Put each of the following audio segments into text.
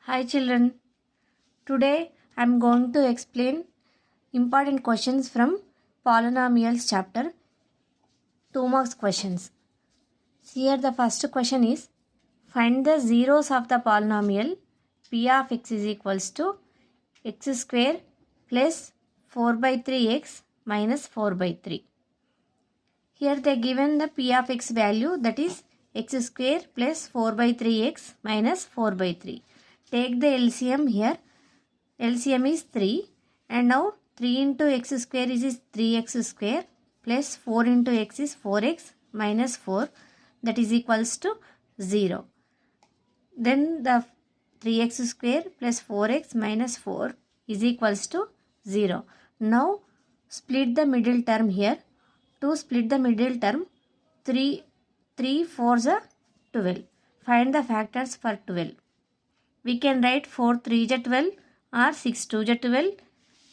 Hi children, today I am going to explain important questions from Polynomials chapter, 2 marks questions. Here the first question is, find the zeros of the polynomial p of x is equals to x square plus 4 by 3x minus 4 by 3. Here they given the p of x value, that is x square plus 4 by 3x minus 4 by 3. Take the LCM here. LCM is 3 and now 3 into x square is 3x square plus 4 into x is 4x minus 4, that is equals to 0. Then the 3x square plus 4x minus 4 is equals to 0. Now split the middle term here. To split the middle term, 3 4s are 12. Find the factors for 12. We can write 4 3s are 12 or 6 2s are 12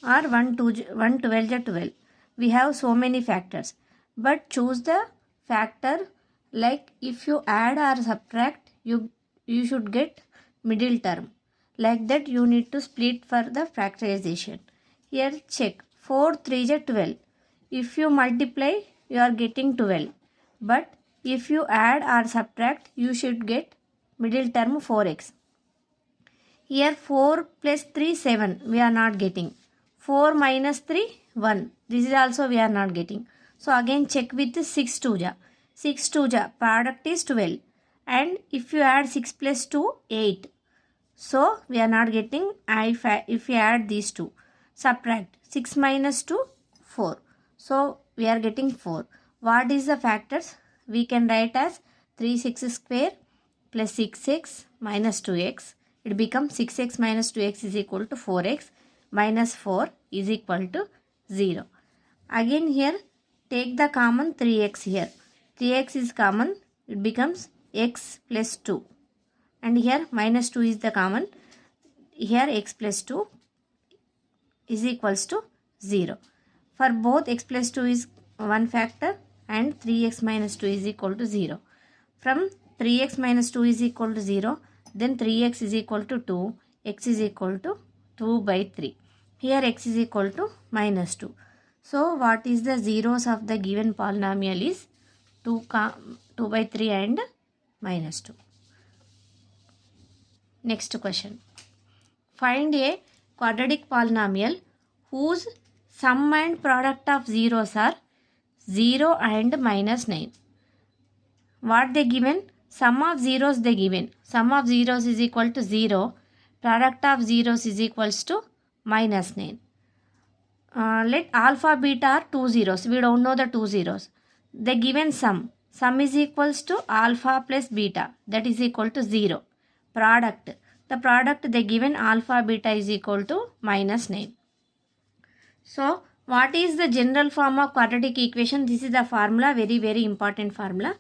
or 1 12s are 12. We have so many factors. But choose the factor like if you add or subtract, you should get middle term. Like that you need to split for the factorization. Here check 4 3s are 12. If you multiply, you are getting 12. But if you add or subtract, you should get middle term 4x. Here 4 plus 3 7, we are not getting. 4 minus 3 1, this is also we are not getting. So again check with 6 2ja. 6 2ja, product is 12. And if you add 6 plus 2, 8. So we are not getting. If you add these two, subtract 6 minus 2, 4. So we are getting 4. What is the factors? We can write as 3x square plus 6x minus 2x. It becomes 6x minus 2x is equal to 4x minus 4 is equal to 0. Again here take the common 3x here. 3x is common. It becomes x plus 2. And here minus 2 is the common. Here x plus 2 is equals to 0. For both x plus 2 is one factor and 3x minus 2 is equal to 0. From 3x minus 2 is equal to 0, then 3x is equal to 2, x is equal to 2 by 3. Here x is equal to minus 2. So what is the zeros of the given polynomial is 2 by 3 and minus 2. Next question. Find a quadratic polynomial whose sum and product of zeros are 0 and minus 9. What they given? Sum of zeros they given. Sum of zeros is equal to 0. Product of zeros is equals to minus 9. Let alpha beta are 2 zeros. We don't know the 2 zeros. They given sum. Sum is equals to alpha plus beta. That is equal to 0. Product. The product they given alpha beta is equal to minus 9. So what is the general form of quadratic equation? This is the formula, very important formula.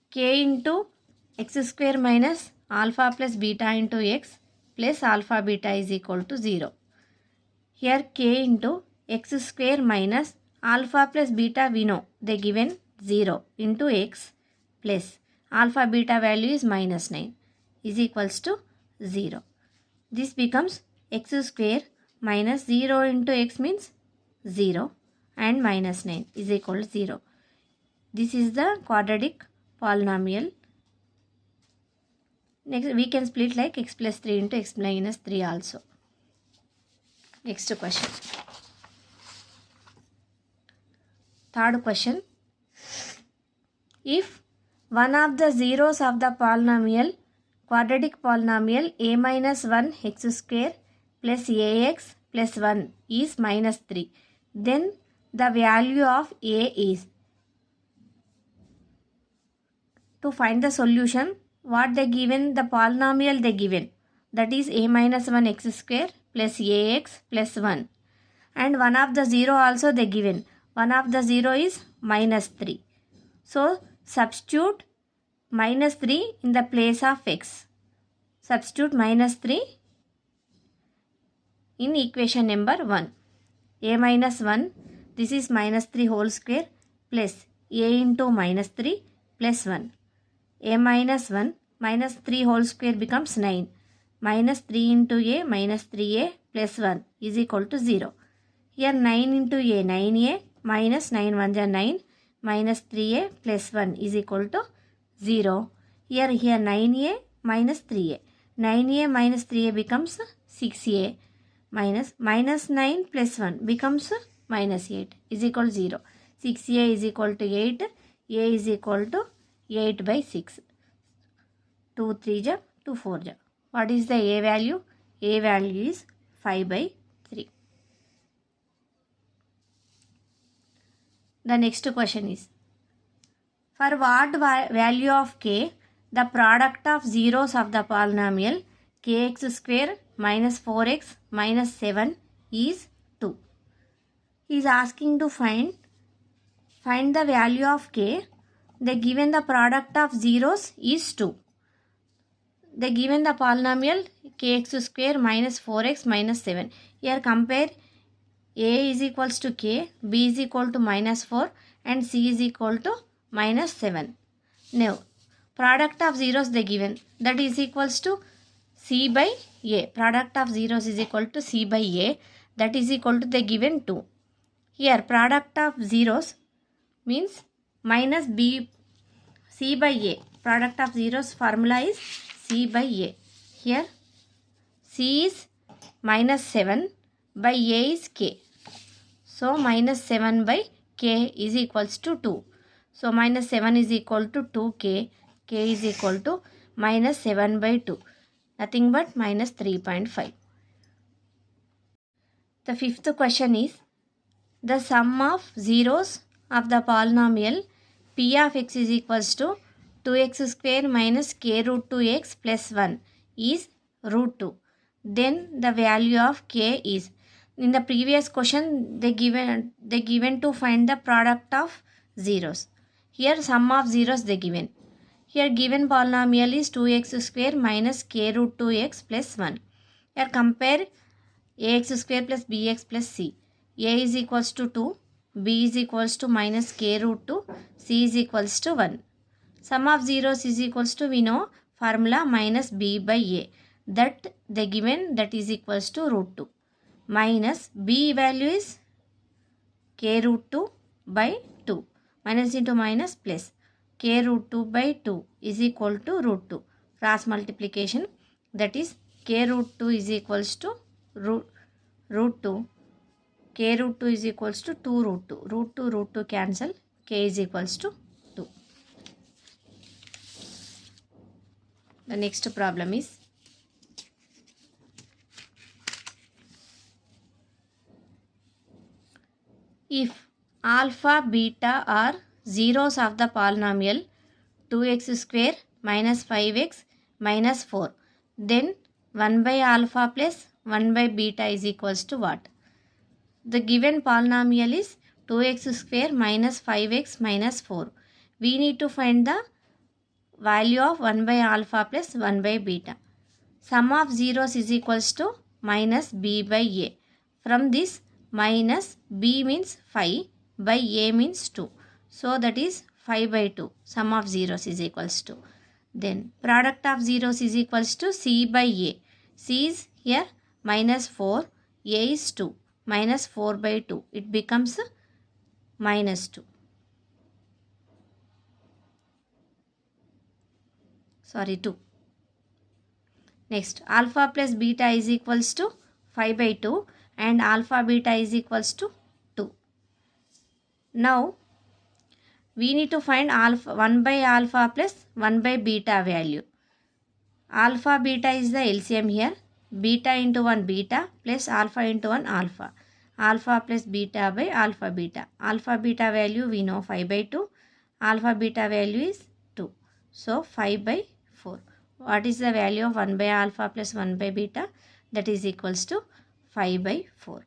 K into x square minus alpha plus beta into x plus alpha beta is equal to 0. Here k into x square minus alpha plus beta we know they given 0 into x plus alpha beta value is minus 9 is equals to 0. This becomes x square minus 0 into x means 0 and minus 9 is equal to 0. This is the quadratic polynomial. Next we can split like x plus 3 into x minus 3 also. Next question. Third question. If one of the zeros of the polynomial, quadratic polynomial a minus 1 x square plus ax plus 1 is minus 3, then the value of a is. To find the solution, what they given? The polynomial they given, that is a minus 1 x square plus ax plus 1, and one of the 0 also they given. One of the 0 is minus 3. So substitute minus 3 in the place of x. Substitute minus 3 in equation number 1. A minus 1, this is minus 3 whole square plus a into minus 3 plus 1. A minus 1 minus 3 whole square becomes 9. Minus 3 into a minus 3a plus 1 is equal to 0. Here 9 into a 9a minus 9 1 is 9 minus 3a plus 1 is equal to 0. Here 9a minus 3a. 9a minus 3a becomes 6a minus 9 plus 1 becomes minus 8 is equal to 0. 6a is equal to 8. A is equal to 8 by 6. 2 3 ja 2 4 ja. What is the a value? A value is 5 by 3. The next question is, for what value of k the product of zeros of the polynomial kx square minus 4x minus 7 is 2. He is asking to find the value of k. They given the product of zeros is 2. They given the polynomial kx square minus 4x minus 7. Here compare a is equals to k, b is equal to minus 4 and c is equal to minus 7. Now product of zeros they given, that is equals to c by a. Product of zeros is equal to c by a, that is equal to they given 2. Here product of zeros means minus b, c by a. Product of zeros formula is c by a. Here c is minus 7 by a is k. So minus 7 by k is equals to 2. So minus 7 is equal to 2k. K is equal to minus 7 by 2. Nothing but minus 3.5. The fifth question is, the sum of zeros of the polynomial p of x is equals to 2x square minus k root 2x plus 1 is root 2. Then the value of k is, in the previous question they given to find the product of zeros. Here sum of zeros they given. Here given polynomial is 2x square minus k root 2x plus 1. Here compare ax square plus bx plus c. A is equals to 2, b is equals to minus k root 2, c is equals to 1. Sum of zeros is equals to, we know, formula minus b by a. That they given, that is equals to root 2. Minus b value is k root 2 by 2. Minus into minus plus k root 2 by 2 is equal to root 2. Cross multiplication, that is k root 2 is equals to root 2. K root 2 is equals to 2 root 2. Root 2 cancel. K is equals to 2. The next problem is, if alpha, beta are zeros of the polynomial 2x square minus 5x minus 4, then 1 by alpha plus 1 by beta is equals to what? The given polynomial is 2x square minus 5x minus 4. We need to find the value of 1 by alpha plus 1 by beta. Sum of zeros is equals to minus b by a. From this, minus b means 5 by a means 2. So that is 5 by 2. Sum of zeros is equals to. Then product of zeros is equals to c by a. C is here minus 4, a is 2. Minus 4 by 2. It becomes minus 2. Sorry, 2. Next, alpha plus beta is equals to 5 by 2 and alpha beta is equals to 2. Now, we need to find alpha 1 by alpha plus 1 by beta value. Alpha beta is the LCM here. Beta into 1 beta plus alpha into 1 alpha. Alpha plus beta by alpha beta. Alpha beta value we know 5 by 2. Alpha beta value is 2. So 5 by 4. What is the value of 1 by alpha plus 1 by beta? That is equals to 5 by 4.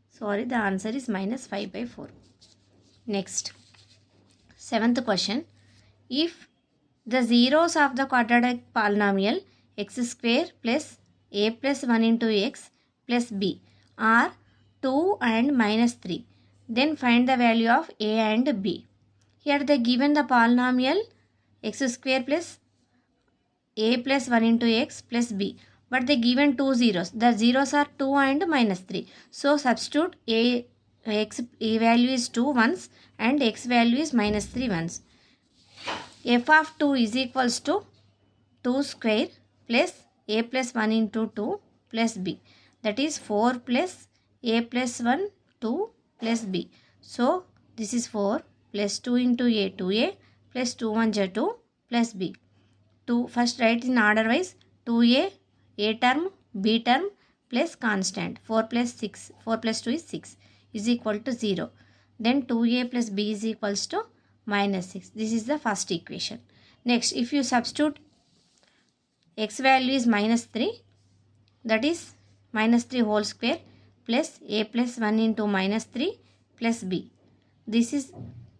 Sorry, the answer is minus 5 by 4. Next, 7th question. If the zeros of the quadratic polynomial x square plus a plus 1 into x plus b are 2 and minus 3. Then find the value of a and b. Here they given the polynomial x square plus a plus 1 into x plus b. But they given two zeros. The zeros are 2 and minus 3. So substitute a value is 2 once and x value is minus 3 once. F of 2 is equals to 2 square plus a plus 1 into 2 plus b. That is 4 plus a plus 1 2 plus b. So this is 4 plus 2 into a 2a plus 2 1 2 plus b. 2 first write in order wise 2a term b term plus constant 4 plus 6 4 plus 2 is 6 is equal to 0. Then 2a plus b is equals to minus 6. This is the first equation. Next, if you substitute x value is minus 3, that is minus 3 whole square plus a plus 1 into minus 3 plus b. This is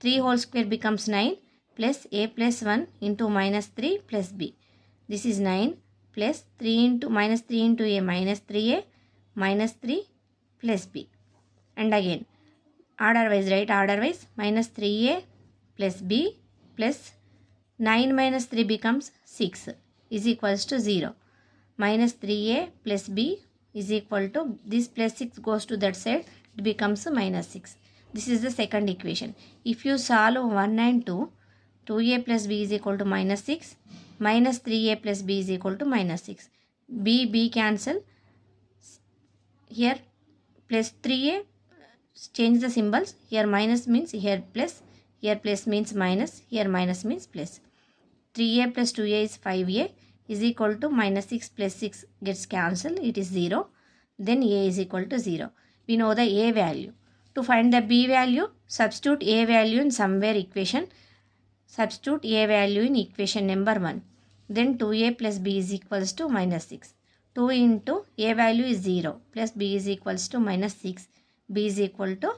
3 whole square becomes 9 plus a plus 1 into minus 3 plus b. This is 9 plus 3 into minus 3 into a minus 3a minus 3 plus b. And again order wise, right, order wise minus 3a plus b plus 9 minus 3 becomes 6 is equals to 0. Minus 3a plus b is equal to, this plus 6 goes to that side, it becomes minus 6. This is the second equation. If you solve 1 and 2, 2a plus b is equal to minus 6, minus 3a plus b is equal to minus 6. B cancel. Here plus 3a, change the symbols. Here minus means here plus means minus, here minus means plus. 3a plus 2a is 5a is equal to minus 6 plus 6 gets cancelled, it is 0. Then a is equal to 0. We know the a value. To find the b value, substitute a value in somewhere equation. Substitute a value in equation number 1. Then 2a plus b is equals to minus 6. 2 into a value is 0 plus b is equals to minus 6. B is equal to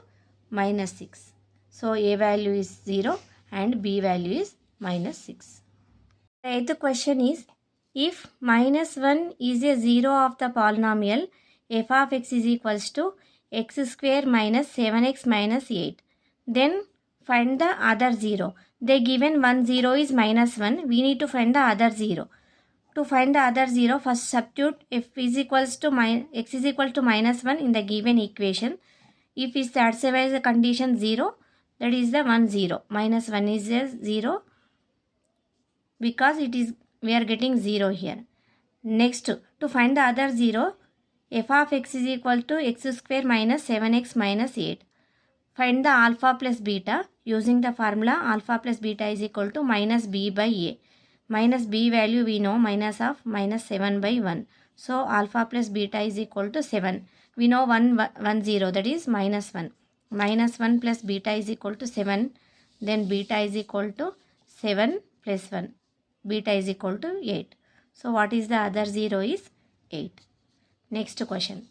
minus 6. So a value is 0 and b value is minus 6. The eighth question is, if minus 1 is a 0 of the polynomial f of x is equals to x square minus 7x minus 8, then find the other 0. They given one 0 is minus 1. We need to find the other 0. To find the other 0, first substitute f is equals to x is equal to minus 1 in the given equation. If it satisfies the condition 0, that is the 1 0. Minus 1 is a 0 because it is, we are getting 0 here. Next, to find the other 0, f of x is equal to x square minus 7x minus 8. Find the alpha plus beta using the formula alpha plus beta is equal to minus b by a. Minus b value we know, minus of minus 7 by 1. So alpha plus beta is equal to 7. We know 1 0, that is minus 1. Minus 1 plus beta is equal to 7. Then beta is equal to 7 plus 1. Beta is equal to 8. So what is the other 0 is 8. Next question.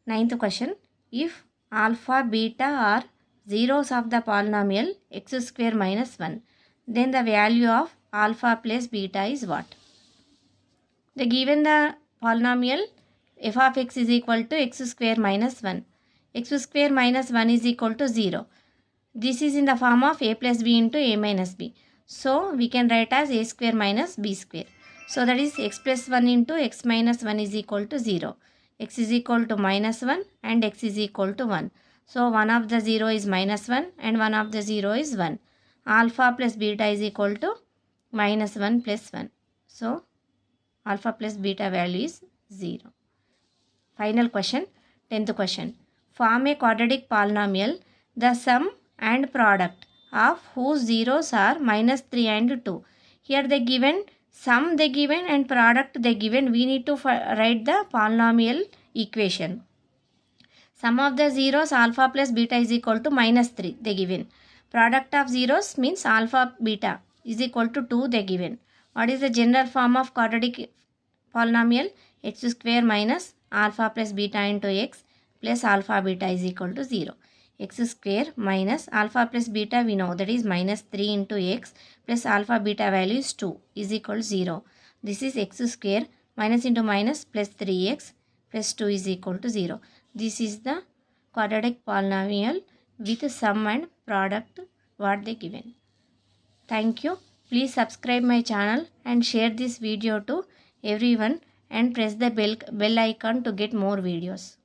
Ninth question. If alpha, beta are zeros of the polynomial x square minus 1, then the value of alpha plus beta is what? They given the polynomial f of x is equal to x square minus 1. X square minus 1 is equal to 0. This is in the form of a plus b into a minus b. So we can write as a square minus b square. So that is x plus 1 into x minus 1 is equal to 0. X is equal to minus 1 and x is equal to 1. So one of the 0 is minus 1 and one of the 0 is 1. Alpha plus beta is equal to minus 1 plus 1. So alpha plus beta value is 0. Final question, 10th question. Form a quadratic polynomial, the sum and product of whose zeros are minus 3 and 2. Here they given sum they given and product they given. We need to write the polynomial equation. Sum of the zeros alpha plus beta is equal to minus 3 they given. Product of zeros means alpha beta is equal to 2 they given. What is the general form of quadratic polynomial? X square minus alpha plus beta into x plus alpha beta is equal to 0. X square minus alpha plus beta we know, that is minus 3 into x plus alpha beta value is 2 is equal to 0. This is x square minus into minus plus 3x plus 2 is equal to 0. This is the quadratic polynomial with sum and product what they given. Thank you. Please subscribe my channel and share this video to everyone and press the bell icon to get more videos.